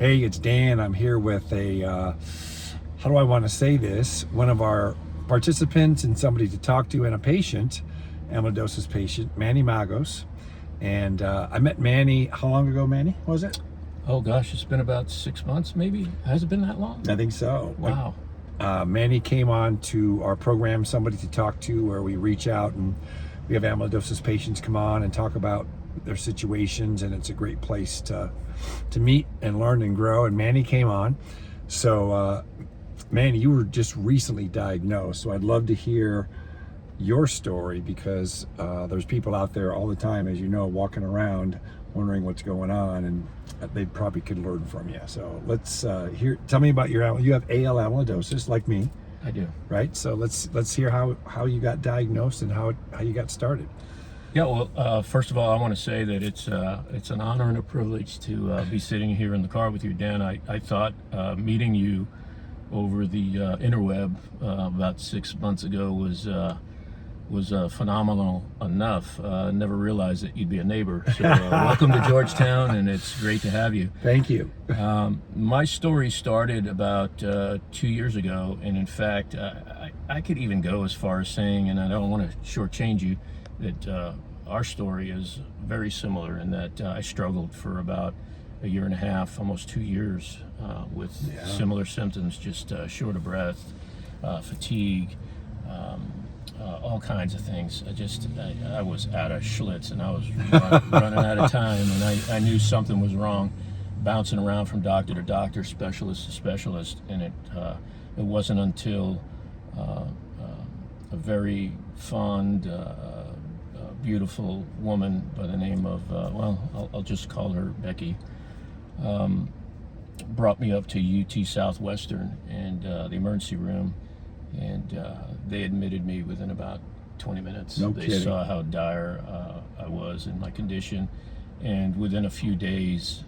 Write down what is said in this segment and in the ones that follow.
Hey, it's Dan. I'm here with how do I want to say this? One of our participants and somebody to talk to, and a patient, amyloidosis patient, Manny Magos. And I met Manny, how long ago, Manny, was it? Oh gosh, it's been about 6 months maybe. Has it been that long? I think so. Wow. Manny came on to our program, somebody to talk to, where we reach out and we have amyloidosis patients come on and talk about their situations, and it's a great place to meet and learn and grow. And Manny came on. So Manny, you were just recently diagnosed, so I'd love to hear your story, because there's people out there all the time, as you know, walking around wondering what's going on, and they probably could learn from you. So let's tell me about you have AL amyloidosis like me. I do. Right? So let's hear how you got diagnosed and how you got started. Yeah, well, first of all, I want to say that it's an honor and a privilege to be sitting here in the car with you, Dan. I thought meeting you over the interweb about 6 months ago was phenomenal enough. Never realized that you'd be a neighbor. So welcome to Georgetown, and it's great to have you. Thank you. My story started about 2 years ago, and in fact, I could even go as far as saying, and I don't want to shortchange you, that our story is very similar in that I struggled for about a year and a half, almost 2 years, with similar symptoms, just short of breath, fatigue, all kinds of things. I was out of Schlitz, and I was running out of time, and I knew something was wrong, bouncing around from doctor to doctor, specialist to specialist, and it wasn't until a very fond, beautiful woman by the name of, I'll just call her Becky, brought me up to UT Southwestern and the emergency room, and they admitted me within about 20 minutes. No They kidding. saw how dire I was in my condition, and within a few days,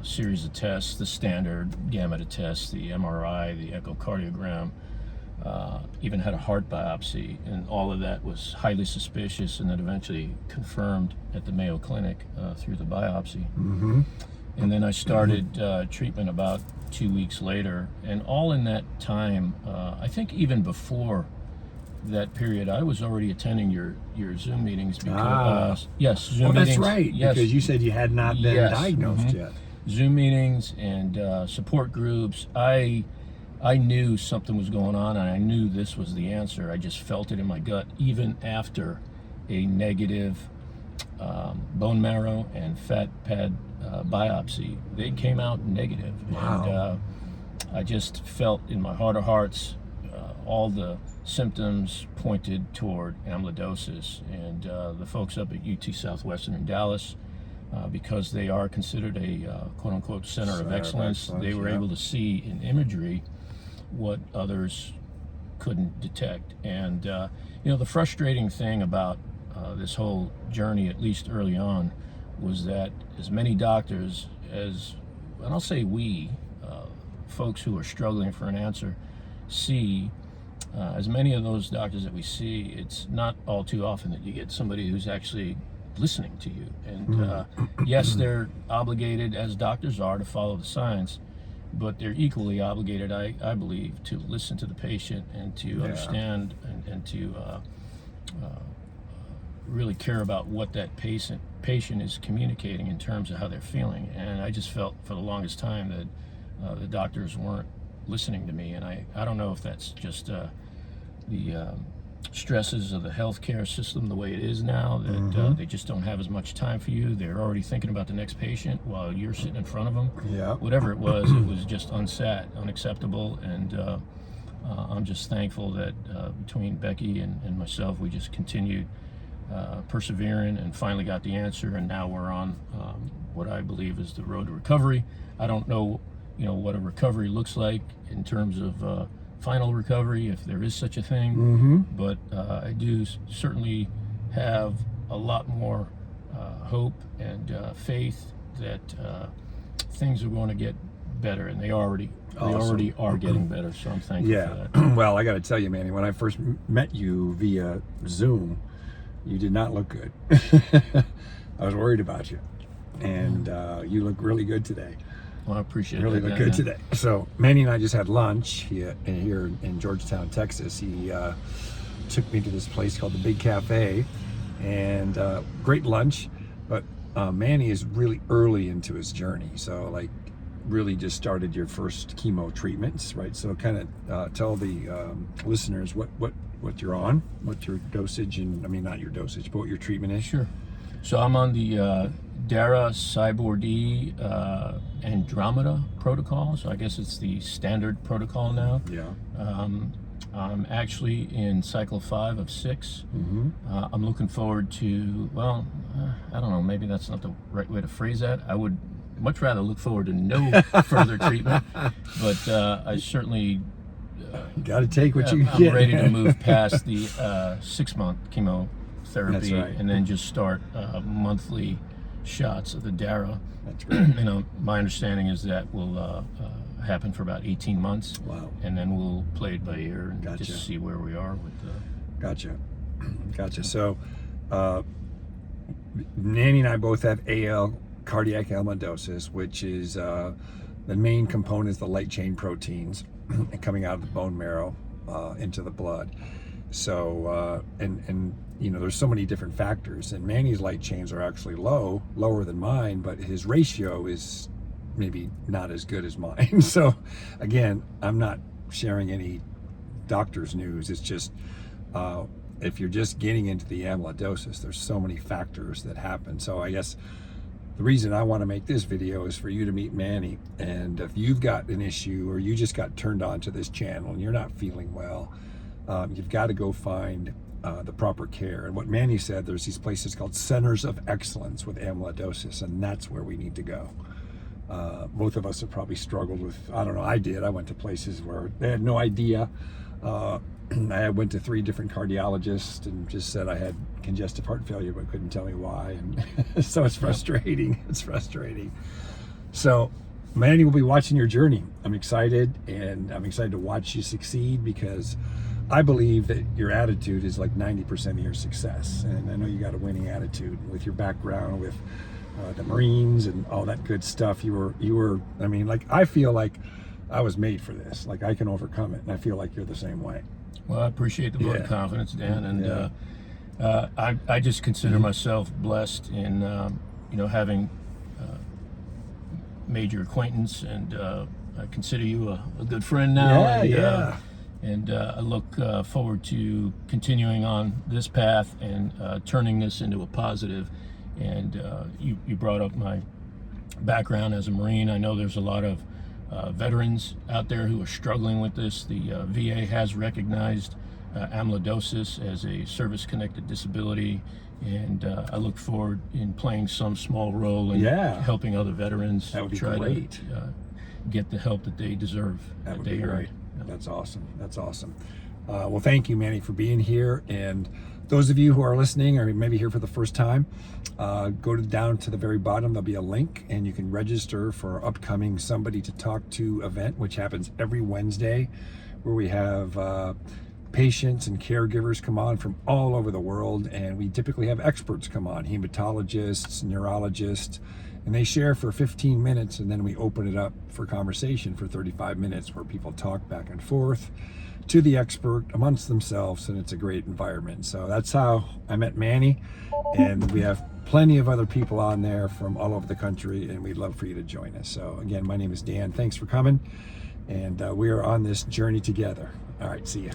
series of tests, the standard gamut of tests, the MRI, the echocardiogram, even had a heart biopsy, and all of that was highly suspicious, and then eventually confirmed at the Mayo Clinic through the biopsy. Mm-hmm. And then I started treatment about 2 weeks later, and all in that time, I think even before that period, I was already attending your Zoom meetings because yes, Zoom meetings. That's right. Yes. Because you said you had not been diagnosed yet. Zoom meetings and support groups. I knew something was going on, and I knew this was the answer. I just felt it in my gut, even after a negative bone marrow and fat pad biopsy. They came out negative. Wow. And I just felt in my heart of hearts all the symptoms pointed toward amyloidosis. And the folks up at UT Southwestern in Dallas, because they are considered a quote-unquote center of excellence, they were able to see in imagery what others couldn't detect. And the frustrating thing about this whole journey, at least early on, was that as many doctors as, and I'll say we, folks who are struggling for an answer, see, as many of those doctors that we see, it's not all too often that you get somebody who's actually listening to you. And yes, they're obligated, as doctors are, to follow the science, but they're equally obligated, I believe, to listen to the patient and to understand and to really care about what that patient is communicating in terms of how they're feeling. And I just felt for the longest time that the doctors weren't listening to me, and I don't know if that's just the stresses of the healthcare system the way it is now, that they just don't have as much time for you. They're already thinking about the next patient while you're sitting in front of them. Yeah. Whatever it was just unacceptable, and I'm just thankful that between Becky and myself, we just continued persevering and finally got the answer, and now we're on what I believe is the road to recovery. I don't know what a recovery looks like in terms of final recovery, if there is such a thing, but I do certainly have a lot more hope and faith that things are going to get better, and they already are getting better, so I'm thankful for that. Well, I got to tell you, Manny, when I first met you via Zoom, you did not look good. I was worried about you. and you look really good today. Well, I appreciate Really that. look good today. So Manny and I just had lunch here in Georgetown, Texas. He took me to this place called the Big Cafe, and great lunch. But Manny is really early into his journey, so like really just started your first chemo treatments, right? So kind of tell the listeners what you're on, what your dosage, and I mean not your dosage, but what your treatment is. Sure. So I'm on the Dara Cyborg Andromeda protocol. So I guess it's the standard protocol now. Yeah. I'm actually in cycle 5 of 6. Mm-hmm. I'm looking forward to, well, I don't know, maybe that's not the right way to phrase that. I would much rather look forward to no further treatment, but I certainly You got to take what you I'm get. ready to move past the 6-month chemotherapy. That's right. And then just start monthly shots of the Dara. That's great. My understanding is that will happen for about 18 months. Wow. And then we'll play it by ear and Gotcha. just see where we are with the. Gotcha. So, Nanny and I both have cardiac amyloidosis, which is the main component is the light chain proteins coming out of the bone marrow into the blood. So, and there's so many different factors, and Manny's light chains are actually lower than mine, but his ratio is maybe not as good as mine. So again, I'm not sharing any doctor's news. It's just, if you're just getting into the amyloidosis, there's so many factors that happen. So I guess the reason I want to make this video is for you to meet Manny. And if you've got an issue or you just got turned on to this channel and you're not feeling well, you've got to go find the proper care. And what Manny said, there's these places called centers of excellence with amyloidosis, and that's where we need to go. Both of us have probably struggled with, I don't know, I did. I went to places where they had no idea. I went to 3 different cardiologists and just said I had congestive heart failure, but couldn't tell me why. And so it's frustrating. It's frustrating. So Manny will be watching your journey. I'm excited, and I'm excited to watch you succeed, because I believe that your attitude is like 90% of your success. And I know you got a winning attitude with your background with the Marines and all that good stuff. You were, I mean, like, I feel like I was made for this. Like, I can overcome it, and I feel like you're the same way. Well, I appreciate the vote of confidence, Dan, and I just consider myself blessed in having made your acquaintance, and I consider you a good friend now. And I look forward to continuing on this path and turning this into a positive. And you brought up my background as a Marine. I know there's a lot of veterans out there who are struggling with this. The VA has recognized amyloidosis as a service-connected disability, and I look forward in playing some small role in helping other veterans try to get the help that they deserve. That would be great. That's awesome. That's awesome. Well, thank you, Manny, for being here. And those of you who are listening, or maybe here for the first time, go down to the very bottom. There'll be a link, and you can register for our upcoming Somebody to Talk To event, which happens every Wednesday, where we have patients and caregivers come on from all over the world, and we typically have experts come on, hematologists, neurologists, and they share for 15 minutes, and then we open it up for conversation for 35 minutes, where people talk back and forth to the expert amongst themselves, and it's a great environment. So that's how I met Manny, and we have plenty of other people on there from all over the country, and we'd love for you to join us. So again, my name is Dan. Thanks for coming, and we are on this journey together. All right, see ya.